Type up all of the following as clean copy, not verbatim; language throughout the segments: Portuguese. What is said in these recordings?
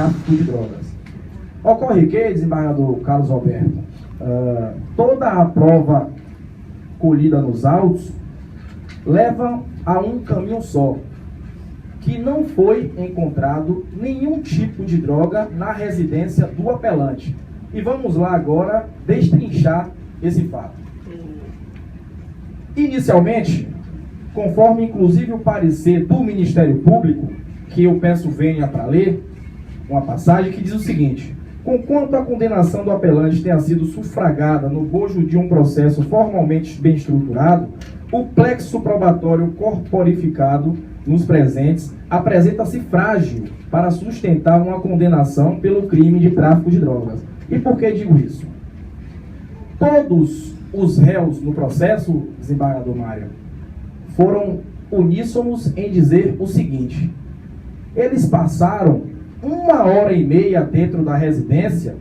tráfico de drogas. Ocorre que, desembargador Carlos Alberto, toda a prova colhida nos autos leva a um caminho só, que não foi encontrado nenhum tipo de droga na residência do apelante. E vamos lá agora destrinchar esse fato. Inicialmente, conforme inclusive o parecer do Ministério Público, que eu peço venha para ler, uma passagem que diz o seguinte: conquanto a condenação do apelante tenha sido sufragada no bojo de um processo formalmente bem estruturado, o plexo probatório corporificado nos presentes apresenta-se frágil para sustentar uma condenação pelo crime de tráfico de drogas. E por que digo isso? Todos os réus no processo, desembargador Mário, foram uníssonos em dizer o seguinte: eles passaram 1h30 dentro da residência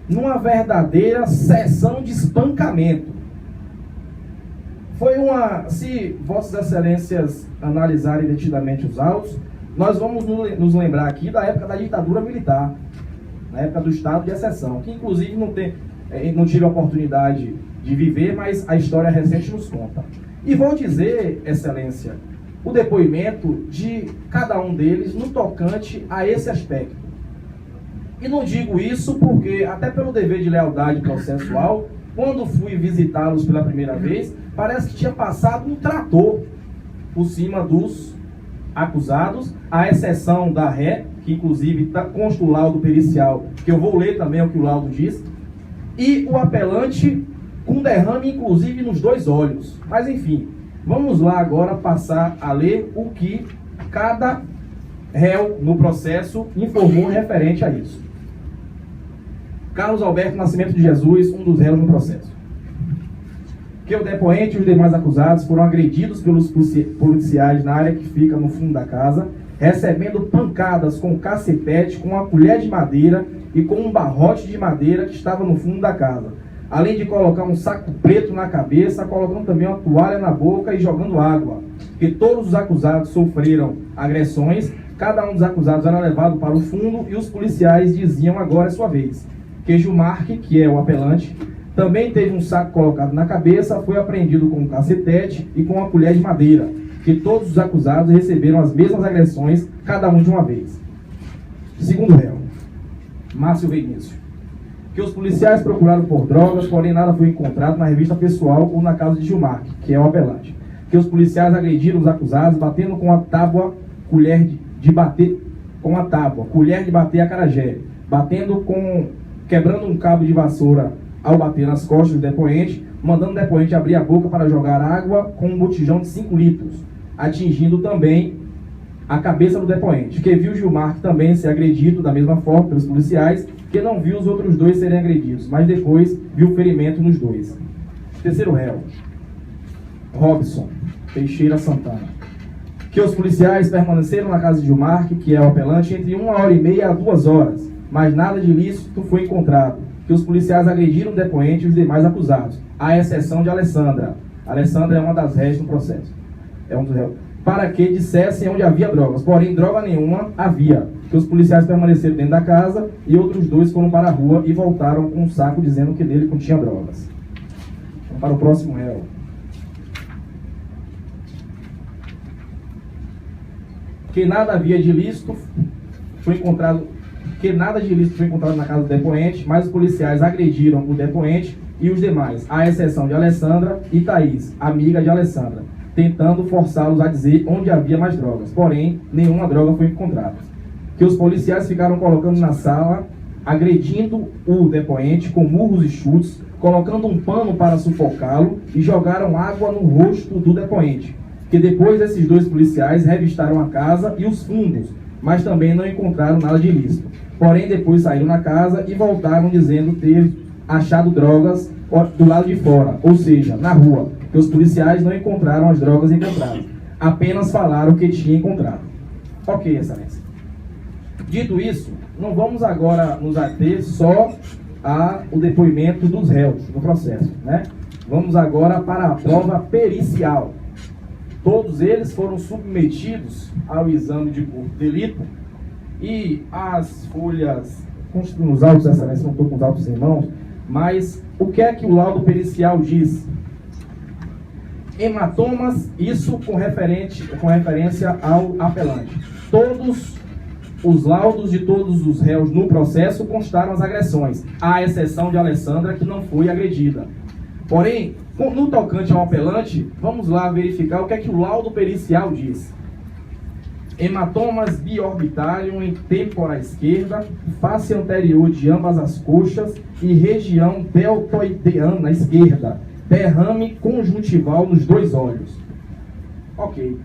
numa verdadeira sessão de espancamento. Foi uma... Se Vossas Excelências analisarem detidamente os autos, nós vamos nos lembrar aqui da época da ditadura militar, na época do estado de exceção, que inclusive não tive a oportunidade de viver, mas a história recente nos conta. E vou dizer, Excelência, o depoimento de cada um deles no tocante a esse aspecto. E não digo isso porque, até pelo dever de lealdade processual, quando fui visitá-los pela primeira vez, parece que tinha passado um trator por cima dos acusados, à exceção da ré, que inclusive consta o laudo pericial, que eu vou ler também o que o laudo diz, e o apelante com derrame inclusive nos 2 olhos. Mas enfim, vamos lá agora passar a ler o que cada réu no processo informou referente a isso. Carlos Alberto Nascimento de Jesus, um dos réus no processo. Que o depoente e os demais acusados foram agredidos pelos policiais na área que fica no fundo da casa, recebendo pancadas com cacetete, com uma colher de madeira e com um barrote de madeira que estava no fundo da casa. Além de colocar um saco preto na cabeça, colocando também uma toalha na boca e jogando água. Que todos os acusados sofreram agressões, cada um dos acusados era levado para o fundo e os policiais diziam: agora é sua vez. Que Gilmar, que é o apelante, também teve um saco colocado na cabeça, foi apreendido com um cacetete e com uma colher de madeira. Que todos os acusados receberam as mesmas agressões, cada um de uma vez. Segundo réu, Márcio Vinícius. Que os policiais procuraram por drogas, porém nada foi encontrado na revista pessoal ou na casa de Gilmar, que é o apelante. Que os policiais agrediram os acusados, batendo com a tábua, colher de bater acarajé, quebrando um cabo de vassoura ao bater nas costas do depoente, mandando o depoente abrir a boca para jogar água com um botijão de 5 litros, atingindo também a cabeça do depoente, que viu Gilmar também ser agredido da mesma forma pelos policiais, que não viu os outros 2 serem agredidos, mas depois viu o ferimento nos 2. Terceiro réu, Robson Teixeira Santana. Que os policiais permaneceram na casa de Gilmar, que é o apelante, entre 1h30 a 2 horas, mas nada de ilícito foi encontrado. Que os policiais agrediram o depoente e os demais acusados, à exceção de Alessandra. Alessandra é uma das réis no processo. É um dos réus. Para que dissessem onde havia drogas, porém droga nenhuma havia. Que os policiais permaneceram dentro da casa e outros 2 foram para a rua e voltaram com um saco dizendo que nele continha drogas. Vamos para o próximo réu. Que nada havia de ilícito foi encontrado na casa do depoente, mas os policiais agrediram o depoente e os demais, à exceção de Alessandra e Thaís, amiga de Alessandra, tentando forçá-los a dizer onde havia mais drogas, porém nenhuma droga foi encontrada. Que os policiais ficaram colocando na sala, agredindo o depoente com murros e chutes, colocando um pano para sufocá-lo e jogaram água no rosto do depoente. Que depois esses 2 policiais revistaram a casa e os fundos, mas também não encontraram nada de ilícito. Porém, depois saíram na casa e voltaram dizendo ter achado drogas do lado de fora, ou seja, na rua, que os policiais não encontraram as drogas encontradas, apenas falaram que tinha encontrado. Ok, Excelência. Dito isso, não vamos agora nos ater só ao depoimento dos réus no processo, né? Vamos agora para a prova pericial. Todos eles foram submetidos ao exame de corpo de delito E as folhas, nos autos dessa excelência, não estou com os autos em mãos, mas o que é que o laudo pericial diz? Hematomas, isso com referência ao apelante. Todos os laudos de todos os réus no processo constaram as agressões, à exceção de Alessandra, que não foi agredida. Porém, no tocante ao apelante, vamos lá verificar o que é que o laudo pericial diz. Hematomas biorbitárium em têmpora esquerda, face anterior de ambas as coxas e região deltoideana esquerda, derrame conjuntival nos 2 olhos. Ok.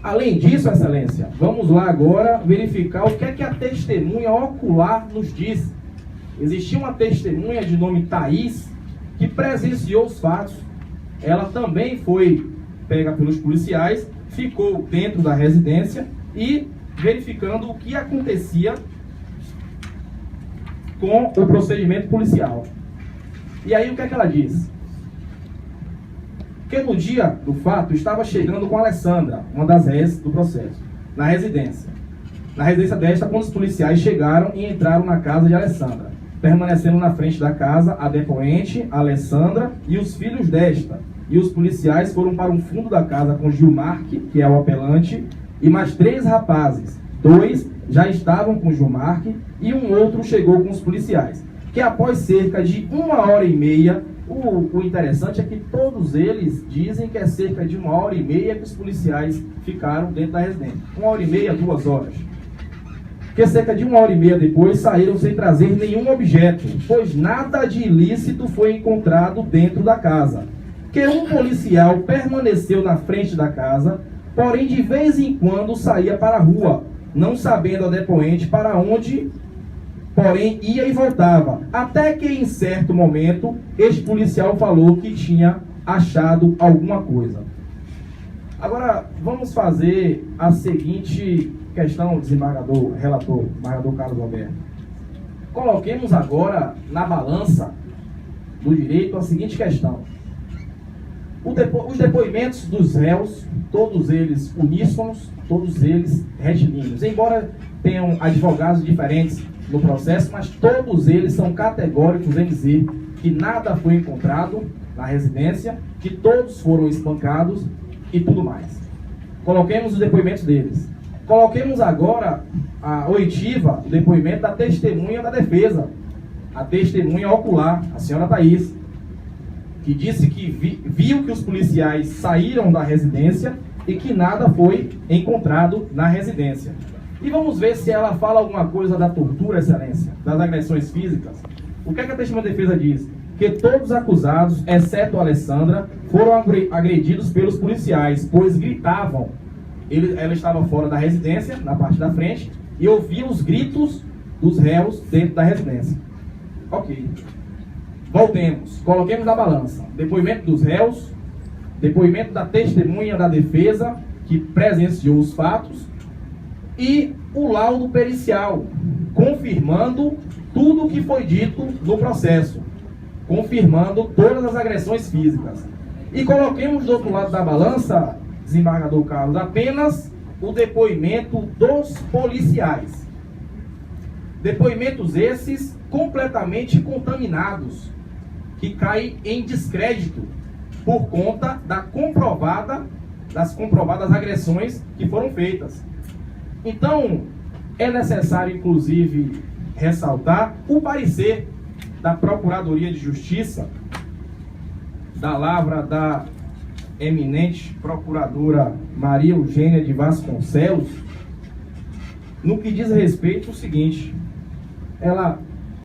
Além disso, excelência, vamos lá agora verificar o que é que a testemunha ocular nos diz. Existia uma testemunha de nome Thaís que presenciou os fatos. Ela também foi pega pelos policiais, ficou dentro da residência e verificando o que acontecia com o procedimento policial. E aí o que é que ela diz? Que no dia do fato estava chegando com a Alessandra, uma das réis do processo, na residência. Na residência desta, quando os policiais chegaram e entraram na casa de Alessandra, permanecendo na frente da casa a depoente, a Alessandra e os filhos desta. E os policiais foram para um fundo da casa com Gilmar, que é o apelante, e mais 3 rapazes. 2 já estavam com Gilmar e um outro chegou com os policiais. Que após cerca de 1h30, o interessante é que todos eles dizem que é cerca de 1h30 que os policiais ficaram dentro da residência. 1h30, 2 horas. Que cerca de 1h30 depois saíram sem trazer nenhum objeto, pois nada de ilícito foi encontrado dentro da casa. Que um policial permaneceu na frente da casa, porém de vez em quando saía para a rua, não sabendo a depoente para onde, porém ia e voltava, até que em certo momento este policial falou que tinha achado alguma coisa. Agora vamos fazer a seguinte questão, desembargador, relator, desembargador Carlos Alberto. Coloquemos agora na balança do direito a seguinte questão. Os depoimentos dos réus, todos eles uníssonos, todos eles retilíneos, embora tenham advogados diferentes no processo, mas todos eles são categóricos em dizer que nada foi encontrado na residência, que todos foram espancados e tudo mais. Coloquemos os depoimentos deles. Coloquemos agora a oitiva, o depoimento da testemunha da defesa, a testemunha ocular, a senhora Thaís, que disse que viu que os policiais saíram da residência e que nada foi encontrado na residência. E vamos ver se ela fala alguma coisa da tortura, excelência, das agressões físicas. O que é que a testemunha da defesa diz? Que todos os acusados, exceto a Alessandra, foram agredidos pelos policiais, pois gritavam. Ela estava fora da residência, na parte da frente, e ouvia os gritos dos réus dentro da residência. Ok. Voltemos, coloquemos na balança. Depoimento dos réus, depoimento da testemunha da defesa, que presenciou os fatos, e o laudo pericial, confirmando tudo o que foi dito no processo, confirmando todas as agressões físicas. E coloquemos do outro lado da balança, desembargador Carlos, apenas o depoimento dos policiais. Depoimentos esses completamente contaminados, que caem em descrédito por conta das comprovadas agressões que foram feitas. Então, é necessário, inclusive, ressaltar o parecer da Procuradoria de Justiça, da lavra da eminente procuradora Maria Eugênia de Vasconcelos, no que diz respeito ao seguinte: ela